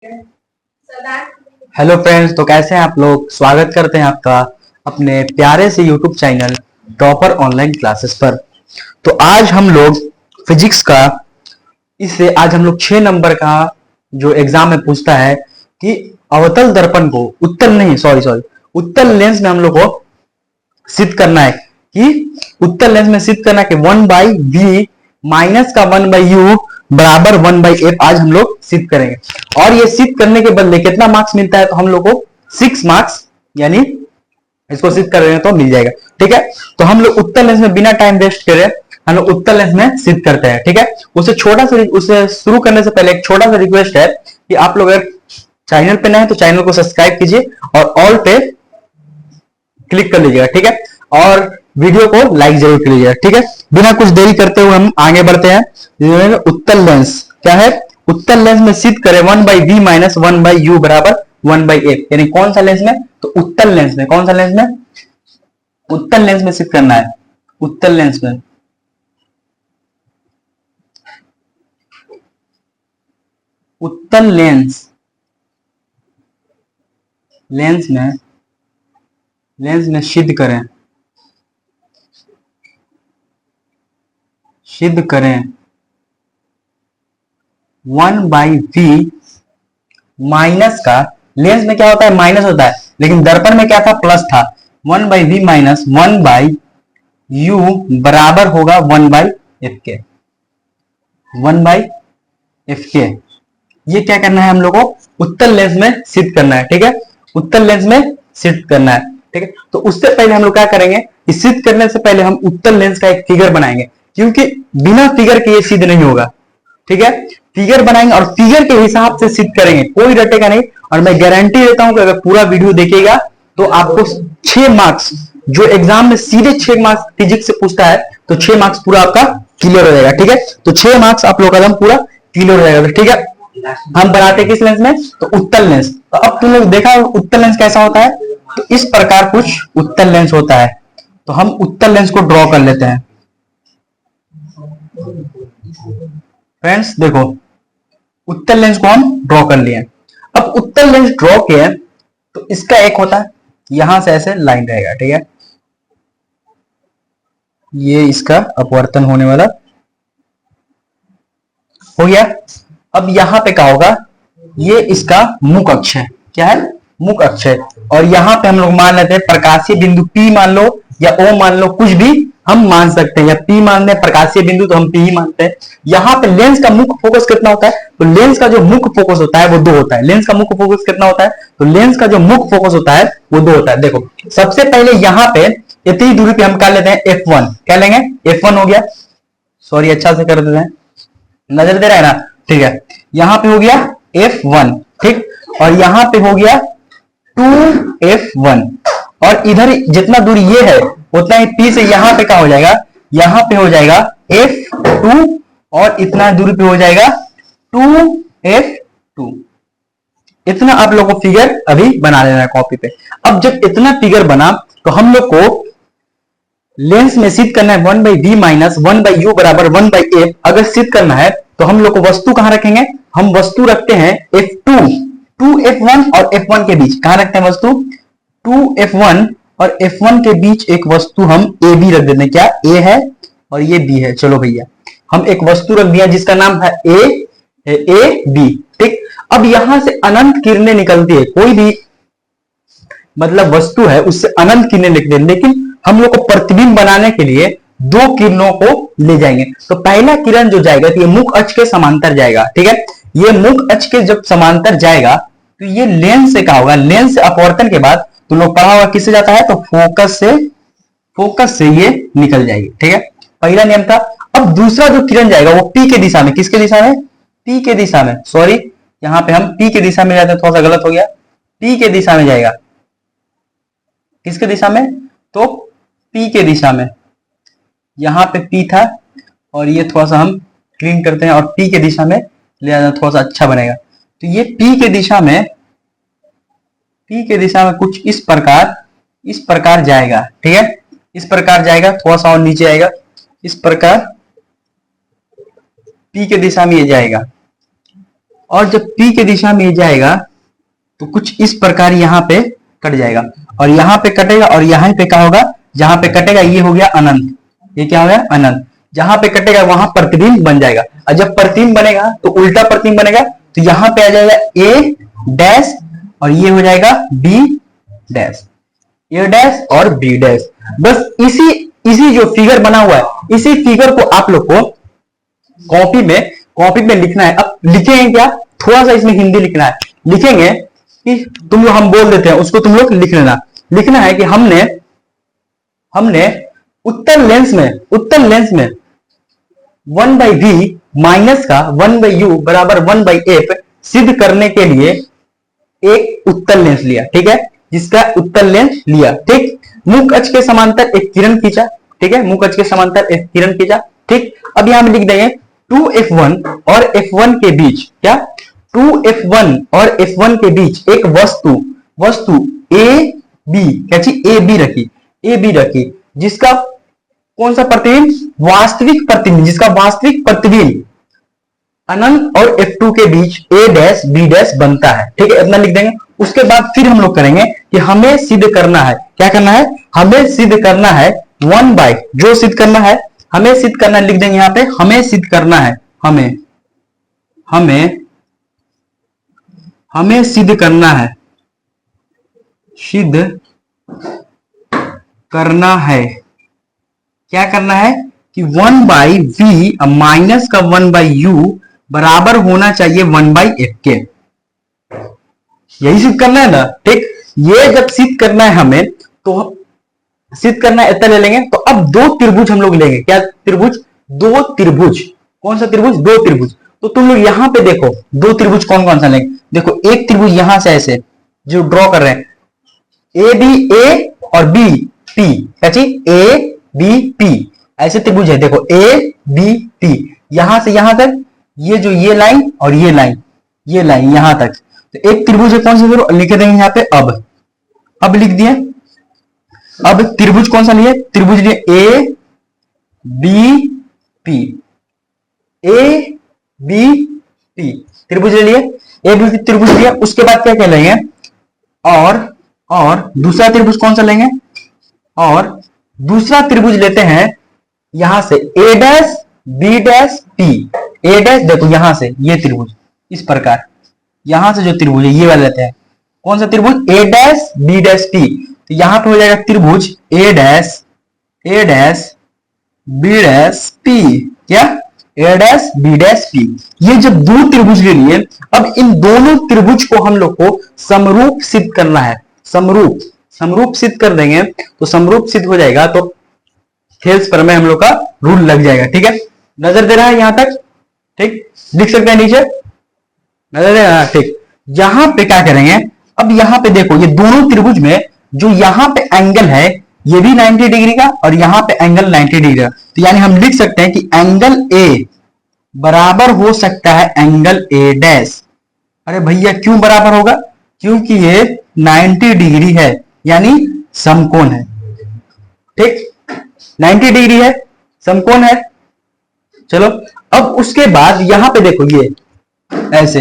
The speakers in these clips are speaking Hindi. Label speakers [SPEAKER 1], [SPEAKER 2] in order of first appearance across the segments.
[SPEAKER 1] हेलो फ्रेंड्स, तो कैसे हैं आप लोग। स्वागत करते हैं आपका अपने प्यारे से YouTube channel topper online classes पर। तो आज हम लोग फिजिक्स का इससे आज हम लोग 6 नंबर का जो एग्जाम में पूछता है कि अवतल दर्पण को उत्तल नहीं सॉरी उत्तल लेंस में हम लोग को सिद्ध करना है कि उत्तल लेंस में सिद्ध करना है कि 1/v माइनस का 1/u बराबर 1/f आज हम लोग सिद्ध करेंगे। और ये सिद्ध करने के बदले कितना मार्क्स मिलता है, तो हम लोग को 6 मार्क्स, यानी इसको सिद्ध कर रहे हैं तो मिल जाएगा। ठीक है, तो हम लोग उत्तल लेंस में बिना टाइम वेस्ट करे हम लोग उत्तल लेंस में सिद्ध करते हैं। ठीक है, उसे शुरू करने से पहले एक छोटा सा रिक्वेस्ट है कि आप लोग अगर चैनल पे नए हैं तो चैनल को सब्सक्राइब कीजिए और ऑल पे क्लिक कर लीजिएगा। ठीक है, और वीडियो को लाइक जरूर कर लीजिएगा। ठीक है, बिना कुछ देरी करते हुए हम आगे बढ़ते हैं। उत्तल लेंस क्या है, उत्तल लेंस में सिद्ध करें 1/v माइनस 1/u बराबर 1/f, यानी कौन सा लेंस में, तो उत्तल लेंस में। कौन सा लेंस में, उत्तल लेंस में सिद्ध करना है। उत्तल लेंस में उत्तल लेंस में सिद्ध करें 1/v माइनस का, लेंस में क्या होता है माइनस होता है, लेकिन दर्पण में क्या था प्लस था। 1/v माइनस 1/u बराबर होगा 1/f के। 1/f के ये क्या करना है हम लोग को, उत्तल लेंस में सिद्ध करना है। ठीक है, उत्तल लेंस में सिद्ध करना है। ठीक है, तो उससे पहले हम लोग क्या करेंगे, इस सिद्ध करने से पहले हम उत्तल लेंस का एक फिगर बनाएंगे, क्योंकि बिना फिगर के ये सिद्ध नहीं होगा। ठीक है, फिगर बनाएंगे और फिगर के हिसाब से सिद्ध करेंगे, कोई रटेगा नहीं। और मैं गारंटी देता हूं कि अगर पूरा वीडियो देखेगा तो आपको 6 मार्क्स, जो एग्जाम में सीधे 6 मार्क्स फिजिक्स से पूछता है, तो 6 मार्क्स पूरा आपका क्लियर हो जाएगा। ठीक है, तो 6 मार्क्स आप लोग का एकदम पूरा क्लियर हो जाएगा। ठीक है, हम बनाते किस लेंस में, तो उत्तल लेंस। तो अब तुम लोग देखा उत्तल लेंस कैसा होता है, तो इस प्रकार कुछ उत्तल लेंस होता है। तो हम उत्तल लेंस को ड्रॉ कर लेते हैं। फ्रेंड्स देखो, उत्तल लेंस को हम ड्रॉ कर लिए। अब उत्तल लेंस ड्रॉ किया तो इसका एक होता है, यहां से ऐसे लाइन रहेगा। ठीक है, ये इसका अपवर्तन होने वाला हो गया। अब यहां पे क्या होगा, ये इसका मुख अक्ष है। क्या है, मुख अक्ष है। और यहां पे हम लोग मान लेते हैं प्रकाशीय बिंदु P मान लो या O मान लो, कुछ भी हम मान सकते हैं, या P मान लें प्रकाशीय बिंदु तो हम P ही मानते हैं। यहां पे लेंस का मुख्य फोकस कितना होता है, तो लेंस का जो मुख्य फोकस होता है वो 2 होता है। लेंस का मुख्य फोकस कितना होता है, तो लेंस का जो मुख्य फोकस होता है वो 2 होता है। देखो सबसे पहले यहां पे इतनी दूरी पे हम क्या लेते हैं, F1 क्या लेंगे, F1 हो गया। सॉरी, अच्छा से कर देते हैं, नजर दे रहा है ना। ठीक है, यहां पे हो गया F1। ठीक, और यहां पे हो गया 2F1, और इधर जितना दूरी ये है उतना ही P से यहां पे क्या हो जाएगा, यहां पे हो जाएगा F2, और इतना दूरी पे हो जाएगा 2F2। इतना आप लोगों को फिगर अभी बना लेना है कॉपी पे। अब जब इतना फिगर बना तो हम लोग को लेंस में सिद्ध करना है 1/v माइनस 1/u बराबर 1/f। अगर सिद्ध करना है तो हम लोग को वस्तु कहां रखेंगे, हम वस्तु रखते हैं F2, 2F1 और F1 के बीच। कहां रखते हैं वस्तु, 2F1 और F1 के बीच एक वस्तु हम AB रख देते हैं। क्या A है और ये B है। चलो भैया, हम एक वस्तु रख दिया जिसका नाम है AB। ठीक, अब यहां से अनंत किरणें निकलती है, कोई भी मतलब वस्तु है उससे अनंत किरणें निकलती है, लेकिन हम लोग को प्रतिबिंब बनाने के लिए 2 किरणों को ले जाएंगे। तो पहला किरण जो जाएगा तो ये मुख अक्ष के समांतर जाएगा। ठीक है, ये मुख अक्ष के जब समांतर जाएगा तो ये लेंस से क्या होगा, लेंस से अपवर्तन के बाद तुम लोग पढ़ा होगा किससे जाता है, तो फोकस से ये निकल जाएगी। ठीक है, पहला नियम था। अब दूसरा जो किरण जाएगा वो P के दिशा में, किसके दिशा में, P के दिशा में। सॉरी, यहां पे हम P के दिशा में जाते हैं, थोड़ा सा गलत हो गया। P के दिशा में जाएगा, किसके दिशा में, तो P के दिशा में। यहां पे P था और ये थोड़ा सा हम क्लीन करते हैं और P के दिशा में ले जाना, थोड़ा सा अच्छा बनेगा। तो ये P के दिशा में कुछ इस प्रकार जाएगा। ठीक है, इस प्रकार जाएगा, थोड़ा सा और नीचे आएगा, इस प्रकार P के दिशा में ये जाएगा। और जब P के दिशा में ये जाएगा तो कुछ इस प्रकार यहाँ पे कट जाएगा, और यहाँ पे कटेगा, और यहाँ पे क्या होगा, जहां पे कटेगा ये हो गया अनंत, ये क्या हो गया अनंत, जहां पे कटेगा वहां प्रतिबिंब बन जाएगा। और जब प्रतिबिंब बनेगा तो उल्टा प्रतिबिंब बनेगा, तो यहां पे आ जाएगा ए डैश और ये हो जाएगा बी डैश, ए डैश और बी डैश। बस इसी जो फिगर बना हुआ है इसी फिगर को आप लोग को कॉपी में लिखना है। अब लिखेंगे क्या, थोड़ा सा इसमें हिंदी लिखना है, लिखेंगे कि तुम लोग हम बोल देते हैं उसको तुम लोग लिख लेना। लिखना है कि हमने उत्तल लेंस में 1/v माइनस का 1/u बराबर 1/f सिद्ध करने के लिए एक उत्तल लेंस लिया, ठीक है, जिसका उत्तल लेंस लिया, ठीक। मुख अक्ष के समांतर एक किरण खींचा, ठीक है, मुख अक्ष के समांतर एक किरण खींचा, ठीक। अब यहां में लिख देंगे 2f1 और f1 के बीच, क्या 2f1 और f1 के बीच एक वस्तु ए बी रखी, जिसका कौन सा प्रतिबिंब, जिसका वास्तविक प्रतिबिंब अनंत और f2 के बीच a डैश b डैश बनता है, ठीक है, इतना लिख देंगे। उसके बाद फिर हम लोग करेंगे कि हमें सिद्ध करना है, क्या करना है, हमें सिद्ध करना है 1/, जो सिद्ध करना है हमें सिद्ध करना है, लिख देंगे यहां पे हमें सिद्ध करना है, हमें सिद्ध करना है, क्या करना है कि 1/v माइनस का 1/u बराबर होना चाहिए 1/f के, यही सिद्ध करना है ना, ठीक। ये जब सिद्ध करना है हमें, तो सिद्ध करना है, इतना ले लेंगे। तो अब दो त्रिभुज हम लोग लेंगे, क्या त्रिभुज, दो त्रिभुज, कौन सा त्रिभुज, दो त्रिभुज। तो तुम लोग यहां पे देखो दो त्रिभुज कौन कौन सा लेंगे, देखो एक त्रिभुज यहां से ऐसे जो ड्रॉ कर रहे हैं, ए बी ए और B P, A B P, ऐसे त्रिभुज है, देखो ए बी पी, यहां से यहां तक ये जो ये लाइन और ये लाइन यहां तक, तो एक त्रिभुज है, कौन सा, लिख देंगे यहाँ पे अब लिख दिए। अब त्रिभुज कौन सा लिए, त्रिभुज लिए ए बी पी, त्रिभुज ले लिए, ए बी त्रिभुज लिया। उसके बाद क्या लेंगे, और दूसरा त्रिभुज कौन सा लेंगे, और दूसरा त्रिभुज लेते हैं यहां से ए डैश बी डैश पी, ए डैश देखो यहां से ये त्रिभुज इस प्रकार, यहां से जो त्रिभुज है ये वाला लेते हैं, कौन सा त्रिभुज, ए डैश बी डैश पी, तो यहां पे हो जाएगा त्रिभुज ए डैश बी डैश पी, क्या ए डैश बी डैश पी। ये जब दो त्रिभुज ले लिए, अब इन दोनों त्रिभुज को हम लोग को समरूप सिद्ध करना है, समरूप सिद्ध कर देंगे तो समरूप सिद्ध हो जाएगा, तो थेल्स प्रमेय हम लोग का रूल लग जाएगा, ठीक है। नजर दे रहा है यहां तक, ठीक, लिख सकते हैं नीचे, नजर दे रहा है, ठीक। यहां पे क्या करेंगे, अब यहां पे देखो ये दोनों त्रिभुज में जो यहां पे एंगल है ये भी 90 डिग्री का और यहां पे एंगल 90 डिग्री का, तो यानी हम लिख सकते हैं कि एंगल ए बराबर हो सकता है एंगल ए डैश। अरे भैया क्यों बराबर होगा, क्योंकि ये 90 डिग्री है, यानी समकोण है, ठीक, 90 डिग्री है, समकोण है। चलो अब उसके बाद यहां पे देखो ये ऐसे,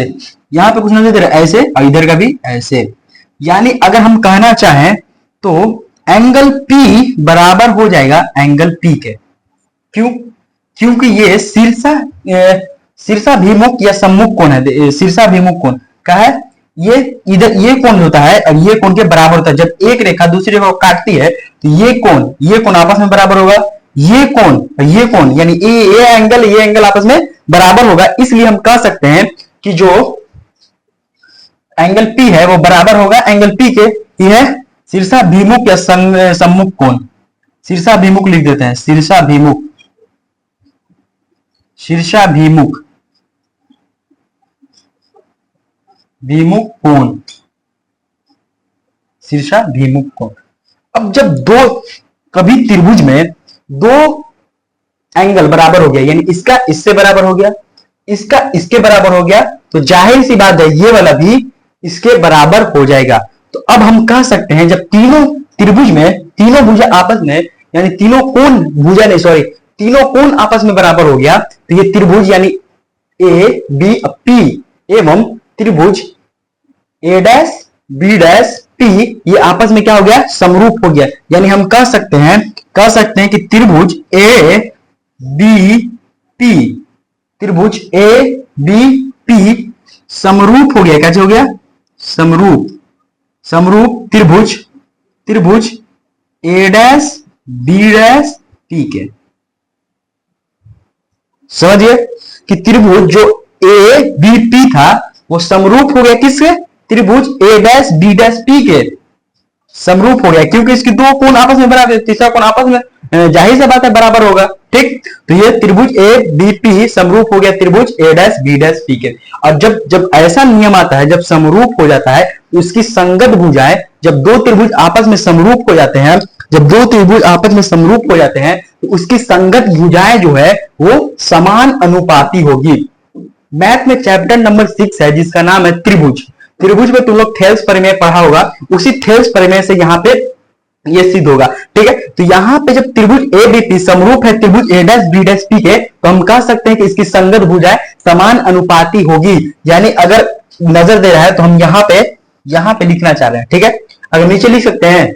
[SPEAKER 1] यहां पे कुछ नजर दे रहा है ऐसे, और इधर का भी ऐसे, यानी अगर हम कहना चाहें तो एंगल P बराबर हो जाएगा एंगल P के, क्यों, क्योंकि ये शीर्षाभिमुख या सम्मुख कोण है, शीर्षाभिमुख कोण का है, ये इधर ये कोण होता है और ये कोण के बराबर होता है। जब एक रेखा दूसरी रेखा को काटती है तो ये कोण आपस में बराबर होगा, ये कोण यानी ये एंगल आपस में बराबर होगा। इसलिए हम कह सकते हैं कि जो एंगल P है वो बराबर होगा एंगल P के, यह शीर्षाभिमुख या सम्मुख कोण, शीर्षाभिमुख लिख देते हैं, शीर्षाभिमुख कोण, शीर्षाभिमुख कोण। अब जब दो कभी त्रिभुज में दो एंगल बराबर हो गया, यानी इसका इससे बराबर हो गया, इसका इसके बराबर हो गया, तो जाहिर सी बात है ये वाला भी इसके बराबर हो जाएगा। तो अब हम कह सकते हैं जब तीनों त्रिभुज में तीनों भुजा आपस में, यानी तीनों कोण आपस में बराबर हो गया, तो ये त्रिभुज यानी ए बी पी, एवं त्रिभुज ए डैश बी डैश पी ये आपस में क्या हो गया, समरूप हो गया। यानी हम कह सकते हैं कि त्रिभुज ए बी पी, त्रिभुज ए बी पी समरूप हो गया। कैसे हो गया, समरूप, समरूप त्रिभुज ए डैश बी डैश पी के। समझिए कि त्रिभुज जो ए बी पी था वो समरूप हो गया किसके, त्रिभुज ए डैश बी डैश पी के समरूप हो गया, क्योंकि इसकी दो कोण आपस में बराबर, तीसरा कोण आपस में जाहिर सी बात है बराबर होगा। ठीक, तो ये त्रिभुज ए बी पी समरूप हो गया त्रिभुज ए डैश बी डैश पी के। और जब ऐसा नियम आता है, जब समरूप हो जाता है तो उसकी संगत भुजाएं, जब दो त्रिभुज आपस में समरूप हो जाते हैं, जब दो त्रिभुज आपस में समरूप हो जाते हैं तो उसकी संगत भुजाएं जो है वो समान अनुपाती होगी। मैथ में चैप्टर नंबर 6 है जिसका नाम है त्रिभुज। त्रिभुज में तुम लोग थेल्स प्रमेय पढ़ा होगा, उसी थेल्स प्रमेय से यहाँ पे ये सिद्ध होगा। ठीक है, तो यहाँ पे जब त्रिभुज ए बी पी समरूप है त्रिभुज ए डैश बी डैश पी के, तो हम कह सकते हैं कि इसकी संगत भुजाएं समान अनुपाती होगी। यानी अगर नजर दे रहा है तो हम यहाँ पे लिखना चाह रहे हैं। ठीक है, अगर नीचे लिख सकते हैं।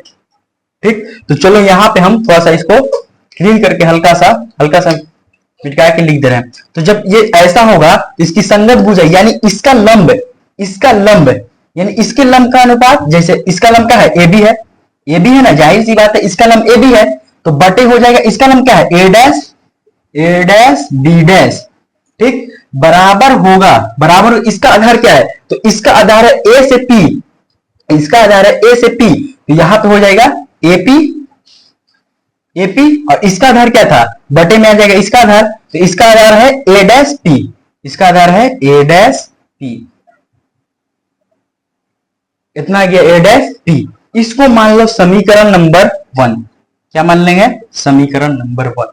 [SPEAKER 1] ठीक, तो चलो यहाँ पे हम थोड़ा सा इसको क्लीन करके हल्का सा मिटा के लिख दे रहे हैं। तो जब ये ऐसा होगा तो इसकी संगत भुजाएं यानी इसका लंब यानी इसके लंब का अनुपात, जैसे इसका लंब क्या है, ए बी है ना, जाहिर सी बात है इसका लंब ए बी है, तो बटे हो जाएगा इसका लंब क्या है, ए डैश बी डैश। ठीक, बराबर होगा, बराबर इसका आधार क्या है, तो इसका आधार है ए से पी, इसका आधार है ए से पी, तो यहां पे हो जाएगा एपी और इसका आधार क्या था, बटे में आ जाएगा इसका आधार, तो इसका आधार है ए डैश पी, इसका आधार है ए डैश पी, इतना आ गया ए डैश पी। इसको मान लो समीकरण नंबर 1। क्या मान लेंगे, समीकरण नंबर 1,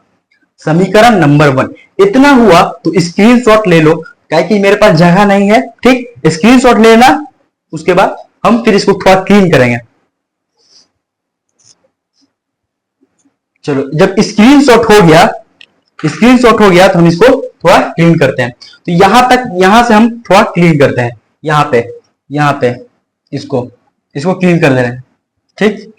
[SPEAKER 1] समीकरण नंबर 1। इतना हुआ तो स्क्रीनशॉट ले लो, क्या कि मेरे पास जगह नहीं है। ठीक, स्क्रीनशॉट लेना, उसके बाद हम फिर इसको थोड़ा क्लीन करेंगे। चलो, जब स्क्रीनशॉट हो गया तो हम इसको थोड़ा क्लीन करते हैं। तो यहां से हम थोड़ा क्लीन करते हैं, यहां पे इसको क्लीन कर दे रहे हैं। ठीक,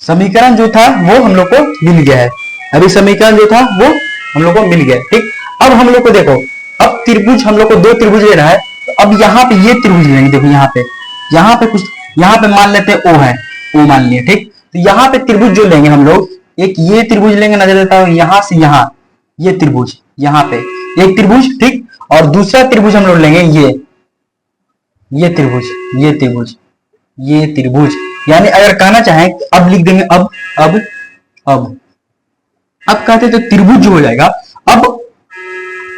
[SPEAKER 1] समीकरण जो था वो हम लोग को मिल गया है, अभी समीकरण जो था वो हम लोग को मिल गया। ठीक, अब हम लोग को देखो, अब त्रिभुज हम लोग को दो त्रिभुज लेना है, तो अब यहाँ पे ये त्रिभुज लेंगे। देखो यहाँ पे मान लेते हैं ओ है, ओ मान लिया। ठीक, तो यहाँ पे त्रिभुज जो लेंगे हम लोग, एक ये त्रिभुज लेंगे, नजर देता हूं यहां से यहां, ये त्रिभुज यहाँ पे एक त्रिभुज। ठीक, और दूसरा त्रिभुज हम लोग लेंगे ये त्रिभुज, यानी अगर कहना चाहें अब लिख देंगे, अब कहते तो त्रिभुज जो हो जाएगा, अब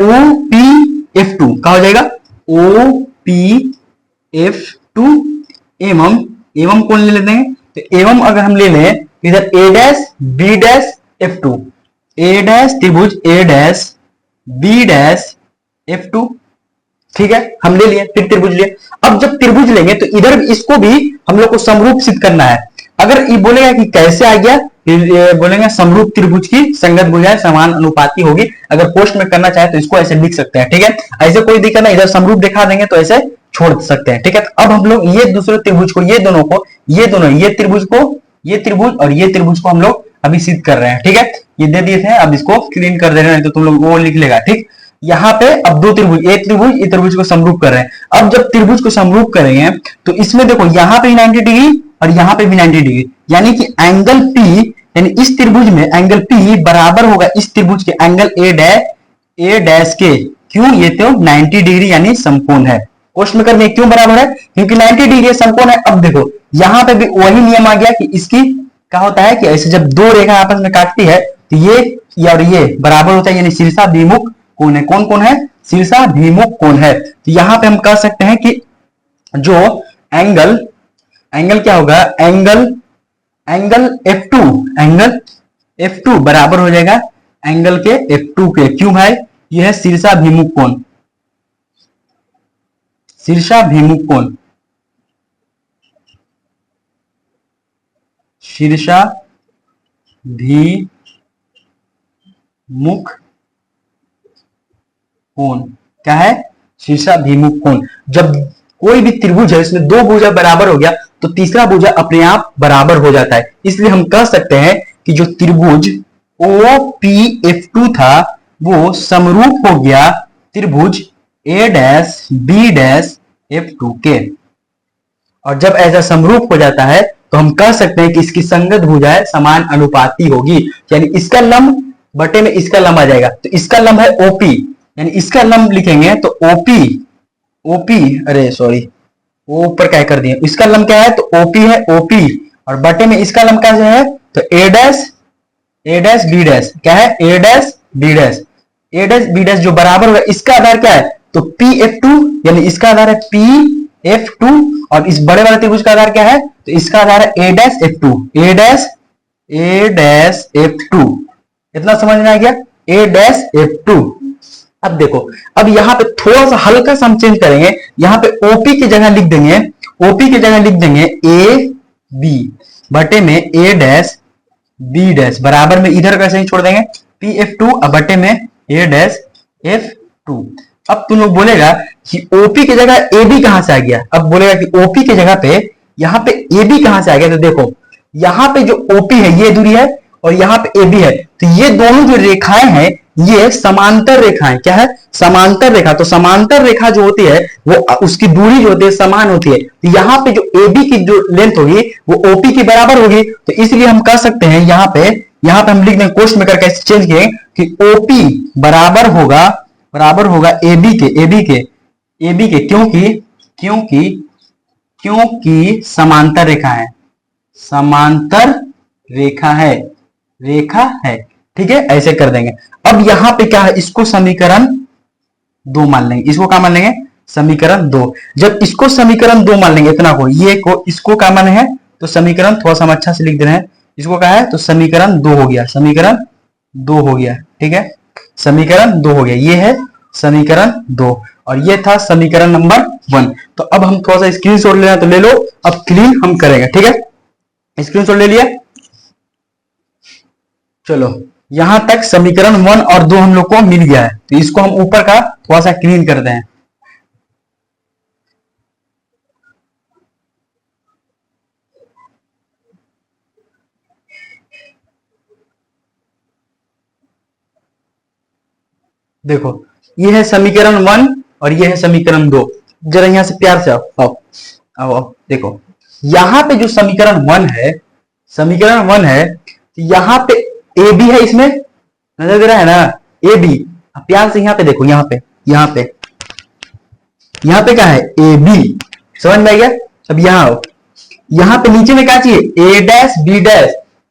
[SPEAKER 1] OPF2 का हो जाएगा OPF2 एवं कौन ले लेते हैं, तो एवं अगर हम ले लें इधर ए डैश बी डैश F2, ए डैश त्रिभुज ए डैश बी डैश F2। ठीक है, हम ले लिए, फिर त्रिभुज लिए। अब जब त्रिभुज लेंगे तो इधर इसको भी हम लोग को समरूप सिद्ध करना है। अगर ये बोलेगा कि कैसे आ गया, फिर बोलेंगे समरूप त्रिभुज की संगत भुजाएं समान अनुपाती होगी। अगर पोस्ट में करना चाहे तो इसको ऐसे लिख सकते हैं। ठीक है, ऐसे कोई दिक्कत नहीं, इधर समरूप दिखा देंगे तो ऐसे छोड़ सकते हैं। ठीक है, तो अब हम लोग ये दूसरे त्रिभुज को, ये त्रिभुज और ये त्रिभुज को हम लोग अभी सिद्ध कर रहे हैं। ठीक है, ये दे दिए थे, अब इसको क्लीन कर दे रहे हैं, तो तुम लोग वो लिख लेगा। ठीक, यहाँ पे अब दो त्रिभुज, ये त्रिभुज को समरूप कर रहे हैं। अब जब त्रिभुज को समरूप करेंगे तो इसमें देखो यहाँ पे 90 डिग्री और यहाँ पे भी 90 डिग्री, यानी कि एंगल P, यानी इस त्रिभुज में एंगल P बराबर होगा इस त्रिभुज के एंगल ए डैश के। क्यों, ये तो 90 डिग्री यानी समकोण है। क्वेश्चन में करने क्यों बराबर है, क्योंकि 90 डिग्री समकोण है। अब देखो यहाँ पे भी वही नियम आ गया कि इसकी क्या होता है कि ऐसे जब दो रेखा आपस में काटती है तो ये और ये बराबर होता है, यानी शीर्षाभिमुख कोण है। कौन है, शीर्षाभिमुख कोण है। तो यहाँ पे हम कह सकते हैं कि जो एंगल क्या होगा, एंगल F2 बराबर हो जाएगा एंगल के F2 के। क्यों भाई, यह है शीर्षाभिमुख कोण, शीर्षाभिमुख कोण क्या है, शीर्षाभिमुख कोण। जब कोई भी त्रिभुज है इसमें दो भुजा बराबर हो गया तो तीसरा भुजा अपने आप बराबर हो जाता है। इसलिए हम कह सकते हैं कि जो त्रिभुज OPF2 था वो समरूप हो गया त्रिभुज A-B' F2 के। और जब ऐसा समरूप हो जाता है तो हम कह सकते हैं कि इसकी संगत भुजाएं समान अनुपाती होगी, यानी इसका लंब बटे में इसका लंब आ जाएगा। तो इसका लंब है OP, यानी इसका लंब लिखेंगे तो OP अरे सॉरी वो ऊपर क्या कर दिए, इसका लंब क्या है तो OP है OP, और बटे में इसका लंब क्या है तो A', क्या है A', जो बराबर होगा इसका आधार क्या है तो PF2, यानी इसका आधार है PF2, और इस बड़े वाले त्रिभुज का आधार क्या है तो इसका आधार है A', इतना समझ में आ गया A', अब देखो, अब यहाँ पे थोड़ा सा हल्का सा हम चेंज करेंगे, यहाँ पे OP की जगह लिख देंगे AB बटे में A', बराबर में इधर कैसे ही छोड़ देंगे PF2 अब बटे में A', अब तुम लोग बोलेगा कि OP की जगह AB कहां से आ गया। अब बोलेगा कि OP की जगह पे यहाँ पे AB कहां से आ गया, तो देखो यहाँ पे जो OP है ये दूरी है और यहाँ पे AB है, तो ये दोनों जो रेखाएं हैं ये समांतर रेखाएं, क्या है समांतर रेखा। तो समांतर रेखा जो होती है वो उसकी दूरी जो होती है समान होती है, तो यहाँ पे जो AB की जो लेंथ होगी वो OP की बराबर होगी। तो इसलिए हम कह सकते हैं यहाँ पे हम लिख देंगे कोष्ठ में करके चेंज किए कि OP बराबर होगा AB के, क्योंकि समांतर रेखा है, ठीक है, ऐसे कर देंगे। अब यहाँ पे क्या है, इसको समीकरण 2 मान लेंगे, इसको क्या मान लेंगे समीकरण 2। जब इसको समीकरण 2 मान लेंगे, इतना को ये को इसको क्या माने हैं तो समीकरण थोड़ा सा हम अच्छा से लिख दे रहे हैं, इसको क्या है तो समीकरण 2 हो गया, ठीक है, समीकरण 2 हो गया, ये है समीकरण 2 और ये था समीकरण नंबर 1। तो अब हम थोड़ा सा स्क्रीनशॉट लेना तो ले लो, अब क्लीन हम करेंगे, ठीक है, स्क्रीनशॉट ले लिया। चलो यहां तक समीकरण 1 और 2 हम लोग को मिल गया है, तो इसको हम ऊपर का थोड़ा सा क्लीन करते हैं। देखो ये है समीकरण 1 और ये है समीकरण 2। जरा यहां से प्यार से आओ। देखो यहां पे जो समीकरण 1 है, यहां पे AB है, इसमें नजर दे रहा है ना AB, प्यार से यहाँ पे देखो, यहाँ पे क्या है AB, समझ में आ गया। अब यहाँ आओ, यहाँ पे नीचे में क्या चाहिए A',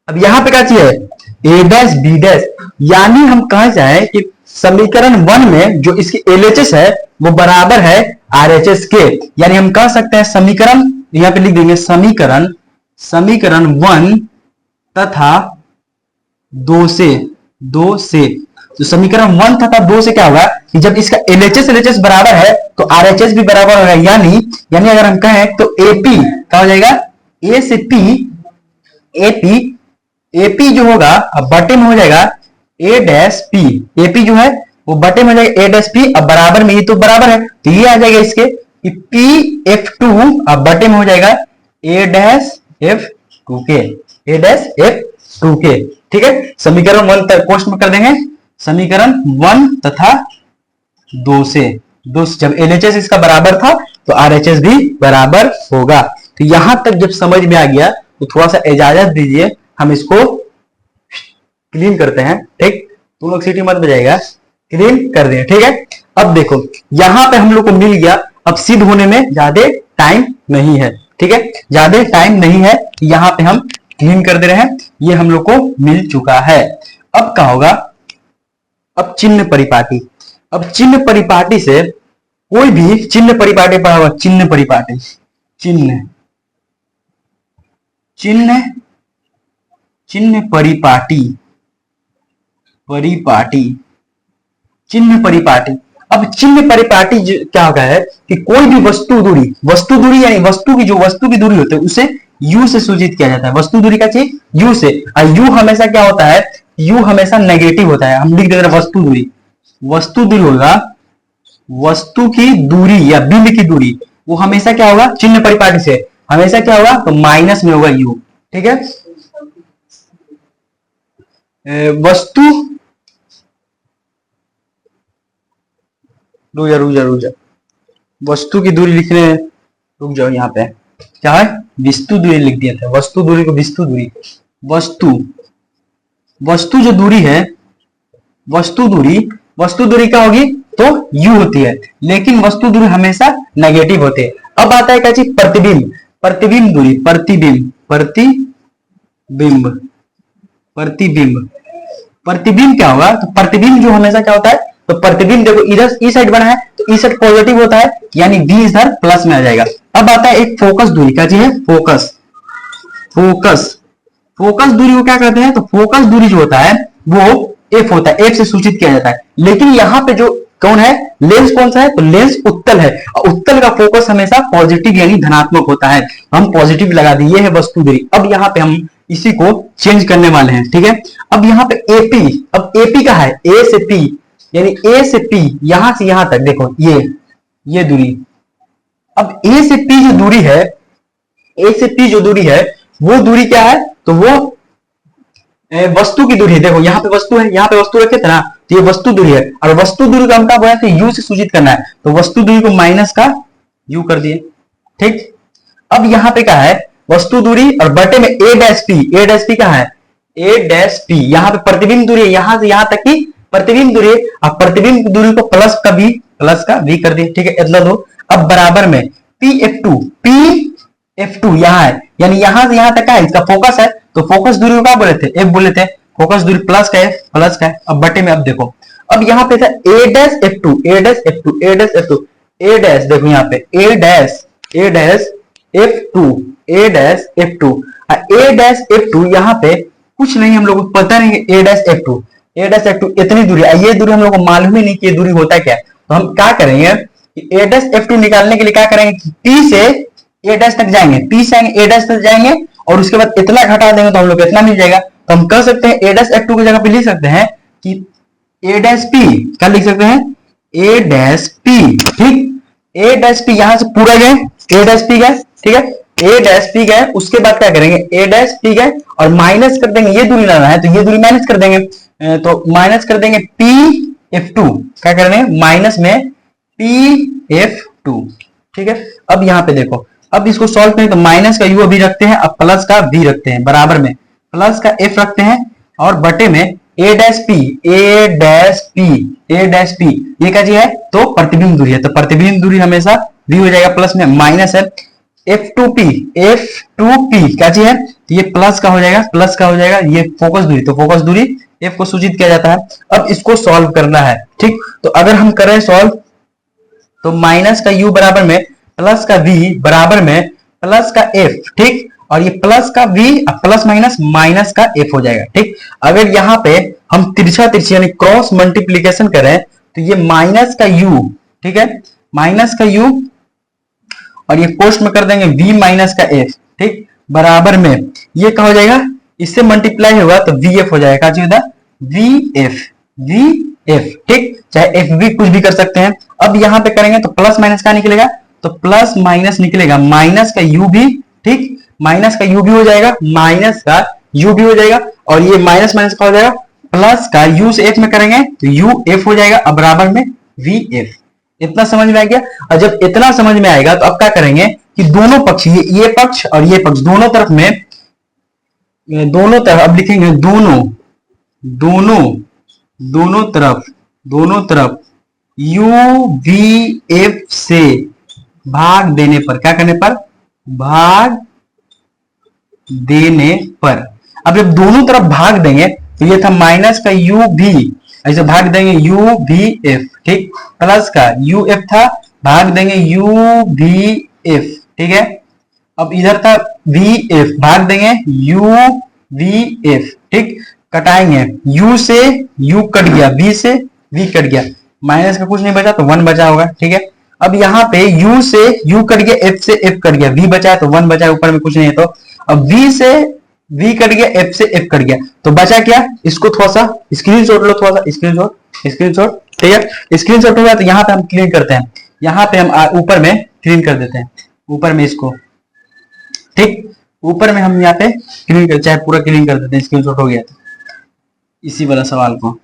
[SPEAKER 1] अब यहाँ पे क्या चाहिए A', यानी हम कहा जाए कि समीकरण 1 में जो इसकी LHS है वो बराबर है RHS के, यानी हम कह सकते हैं समीकरण, यहाँ पे लिख देंगे समीकरण 1 तथा 2 से, तो समीकरण 1 तथा 2 से क्या होगा कि जब इसका LHS बराबर है तो RHS भी बराबर होगा, यानी अगर हम कहें तो AP क्या हो जाएगा A से P, AP जो होगा अब बटे में हो जाएगा A', AP जो है वो बटे में हो जाएगा A', अब बराबर में, ये तो बराबर है तो ये आ जाएगा इसके कि PF2 अब बटे में हो जाएगा A', F2 के, ठीक है। समीकरण 1 तक पोस्ट में कर देंगे, समीकरण 1 तथा 2 से जब LHS इसका बराबर था तो RHS भी बराबर होगा। तो यहां तक जब समझ में आ गया तो थोड़ा सा इजाजत दीजिए, हम इसको क्लीन करते हैं, ठीक, तुम लोग सीटी मत बजाएगा, क्लीन कर दें, ठीक है। अब देखो यहां पे हम लोग को मिल गया, अब सिद्ध होने में ज्यादा टाइम नहीं है, ठीक है, ज्यादा टाइम नहीं है, यहां पे हम क्लीन कर दे रहे हैं, ये हम लोग को मिल चुका है। अब क्या होगा, अब चिन्ह परिपाटी, अब चिन्ह परिपाटी से कोई भी चिन्ह परिपाटी पढ़ा हुआ, चिन्ह परिपाटी, चिन्ह परिपाटी। अब चिन्ह परिपाटी क्या होगा है कि कोई भी वस्तु दूरी यानी वस्तु की दूरी होती है उसे U से सूचित किया जाता है। वस्तु दूरी का चाहिए U से, और U हमेशा क्या होता है, U हमेशा नेगेटिव होता है। हम लिख देते हैं वस्तु दूरी होगा वस्तु की दूरी या बिंब की दूरी वो हमेशा क्या होगा, चिन्ह परिपाटी से हमेशा क्या होगा, तो माइनस में होगा u। ठीक है, वस्तु रुक जा वस्तु की दूरी लिखने, रुक जाओ, यहाँ पे क्या है, विस्तु दूरी लिख दिया था, वस्तु दूरी को विस्तु दूरी, वस्तु जो दूरी है, वस्तु दूरी क्या होगी, तो u होती है, लेकिन वस्तु दूरी हमेशा नेगेटिव होती है। अब आता है क्या चीज, प्रतिबिंब दूरी, प्रतिबिंब क्या होगा, तो प्रतिबिंब जो हमेशा क्या होता है, तो प्रतिबिंब देखो इधर ई साइड बना है तो ई साइड पॉजिटिव होता है, यानी v इधर प्लस में आ जाएगा। अब आता है एक फोकस दूरी, क्या चीज है, फोकस दूरी को क्या कहते हैं, तो फोकस दूरी जो होता है वो f होता है, f से सूचित किया जाता है। लेकिन यहाँ पे जो कौन है, लेंस कौन सा है, तो लेंस उत्तल है, और उत्तल का फोकस हमेशा पॉजिटिव यानी धनात्मक होता है, हम पॉजिटिव लगा दिए, ये है वस्तु दूरी। अब यहाँ पे हम इसी को चेंज करने वाले हैं। ठीक है, अब यहाँ पे AP, अब AP का है A से P, यानी A से P यहां से यहां तक देखो ये दूरी। अब A से P जो दूरी है, A से P जो दूरी है वो दूरी क्या है, तो वो वस्तु की दूरी है। देखो यहाँ पे वस्तु है, यहाँ पे वस्तु रखे थे ना, तो ये वस्तु दूरी है, और वस्तु दूरी का हम क्या बोला, तो u से सूचित करना है, तो वस्तु दूरी को माइनस का u कर दिए। ठीक, अब यहाँ पे क्या है, वस्तु दूरी और बटे में a डैश p क्या है, a डैश p, यहाँ पे प्रतिबिंब दूरी है, यहां से यहां तक की प्रतिबिंब दूरी है, अब प्रतिबिंब दूरी को प्लस का v कर दिए। ठीक है, इतना दो। अब बराबर में pf2 यहाँ है, यानी यहां से यहां तक का है, इसका फोकस है, तो फोकस दूरी को क्या बोले थे, f बोले थे, फोकस दूरी प्लस का है। अब बटे में, अब देखो, अब यहाँ पे था a डैश f2 देखो यहाँ पे a डैश f2 यहाँ पे कुछ नहीं, हम लोग को पता नहीं a डैश f2 इतनी दूरी, ये दूरी हम लोग को मालूम ही नहीं कि ये दूरी होता क्या, तो हम क्या करेंगे कि a डैश f2 निकालने के लिए क्या करेंगे, p से a डैश तक जाएंगे, a डैश तक जाएंगे, और उसके बाद इतना घटा देंगे तो हम लोग इतना मिल जाएगा। तो हम कह सकते हैं a डैश f2 की जगह पे लिख सकते हैं कि a डैश p, क्या लिख सकते हैं, a डैश p। ठीक, a डैश p यहाँ से पूरा गए, a डैश p गए, ठीक है, a डैश p गए, उसके बाद क्या करेंगे, a डैश p गए और माइनस कर देंगे, ये दूरी लाना है तो ये दूरी माइनस कर देंगे, तो माइनस कर देंगे pf2, क्या करेंगे, माइनस में pf2। ठीक है, अब यहाँ पे देखो, अब इसको सॉल्व करें तो माइनस का u अभी रखते हैं, अब प्लस का v रखते हैं, बराबर में प्लस का f रखते हैं, और बटे में a डैश p ये क्या चीज है, तो प्रतिबिंब दूरी है, तो प्रतिबिंब दूरी हमेशा v हो जाएगा, प्लस में माइनस है f2p क्या चीज है, तो ये प्लस का हो जाएगा, ये फोकस दूरी, तो फोकस दूरी f को सूचित किया जाता है। अब इसको सॉल्व करना है। ठीक, तो अगर हम करें सॉल्व, तो माइनस का u बराबर में प्लस का v बराबर में प्लस का f। ठीक, और ये प्लस का v प्लस माइनस का f हो जाएगा। ठीक, अगर यहाँ पे हम तिरछा यानी क्रॉस मल्टीप्लीकेशन करें तो ये माइनस का u, ठीक है, माइनस का u, और ये पोस्ट में कर देंगे v माइनस का f। ठीक, बराबर में ये क्या हो जाएगा, इससे मल्टीप्लाई होगा तो vf हो जाएगा, क्या vf। ठीक, चाहे f भी कुछ भी कर सकते हैं। अब यहाँ पे करेंगे तो प्लस माइनस का निकलेगा, तो प्लस माइनस निकलेगा, माइनस का u भी, ठीक, माइनस का u भी हो जाएगा, और ये माइनस का हो जाएगा, प्लस का u से f में करेंगे तो uf हो जाएगा, अब बराबर में vf। इतना समझ में आ गया। और जब इतना समझ में आएगा तो अब क्या करेंगे कि दोनों पक्ष, ये पक्ष और ये पक्ष, दोनों तरफ अब लिखेंगे, दोनों तरफ uvf से भाग देने पर, क्या करने पर, भाग देने पर। अब जब दोनों तरफ भाग देंगे तो ये था माइनस का uv, ऐसे भाग देंगे uvf। ठीक, प्लस का uf था, भाग देंगे uvf। ठीक है, अब इधर था vf, भाग देंगे uvf। ठीक, कटाएंगे, u से u कट गया, v से v कट गया, माइनस का कुछ नहीं बचा तो 1 बचा होगा। ठीक है, अब यहाँ पे u से u कट गया, f से f कट गया, v बचा है तो 1 बचा, ऊपर में कुछ नहीं है, तो अब v से v कट गया, f से f कट गया, तो बचा क्या, इसको थोड़ा सा स्क्रीनशॉट लो, स्क्रीनशॉट ठीक है, स्क्रीनशॉट हो गया। तो यहाँ पे हम क्लीन करते हैं, यहाँ पे हम ऊपर में क्लीन कर देते हैं, ऊपर में इसको, ठीक, ऊपर में हम यहाँ पे क्लीन कर, चाहे पूरा क्लीन कर देते हैं, स्क्रीनशॉट हो गया तो इसी वाला सवाल को।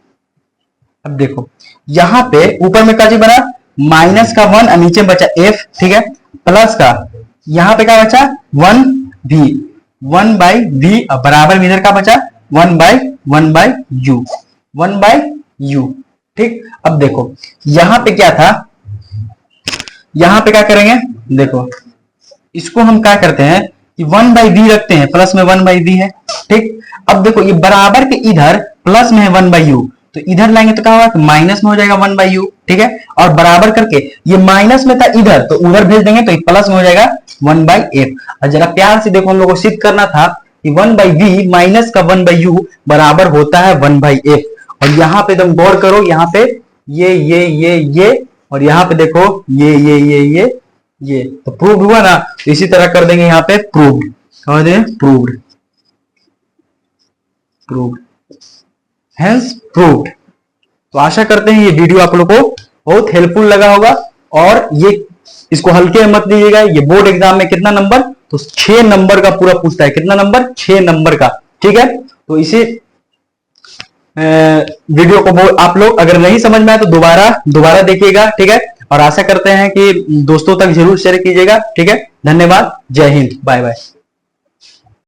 [SPEAKER 1] अब देखो यहाँ पे ऊपर में क्या चीज बना, माइनस का 1 और नीचे बचा f, ठीक है, प्लस का यहाँ पे क्या बचा 1v, 1/v बराबर में इधर का बचा 1/u, 1/u, ठीक। अब देखो यहाँ पे क्या था, यहाँ पे क्या करेंगे, देखो इसको हम क्या करते हैं कि 1/v रखते हैं, प्लस में 1/v है, ठीक। अब देखो ये बराबर के इधर प्लस में है 1/u, तो इधर लाएंगे तो क्या होगा, माइनस में हो जाएगा 1/u, ठीक है। और बराबर करके ये माइनस में था इधर, तो उधर भेज देंगे तो ये प्लस में हो जाएगा 1/f। और जरा प्यार से देखो, हम लोग को सिद्ध करना था कि 1/v माइनस का 1/u बराबर होता है 1/f। और यहाँ पे तुम गौर करो, यहाँ पे ये और यहाँ पे देखो ये तो प्रूव हुआ ना। तो इसी तरह कर देंगे यहाँ पे प्रूव्ड, कह दें प्रूव्ड, प्रूव्ड, हेंस प्रूव्ड। तो आशा करते हैं ये वीडियो आप लोग को बहुत हेल्पफुल लगा होगा। और ये इसको हल्के में मत लीजिएगा, ये बोर्ड एग्जाम में कितना नंबर, तो 6 नंबर का पूरा पूछता है, कितना नंबर, 6 नंबर का, ठीक है। तो इसी वीडियो को आप लोग अगर नहीं समझ में आए तो दोबारा देखिएगा, ठीक है। और आशा करते हैं कि दोस्तों तक जरूर शेयर कीजिएगा, ठीक है। धन्यवाद, जय हिंद, बाय बाय।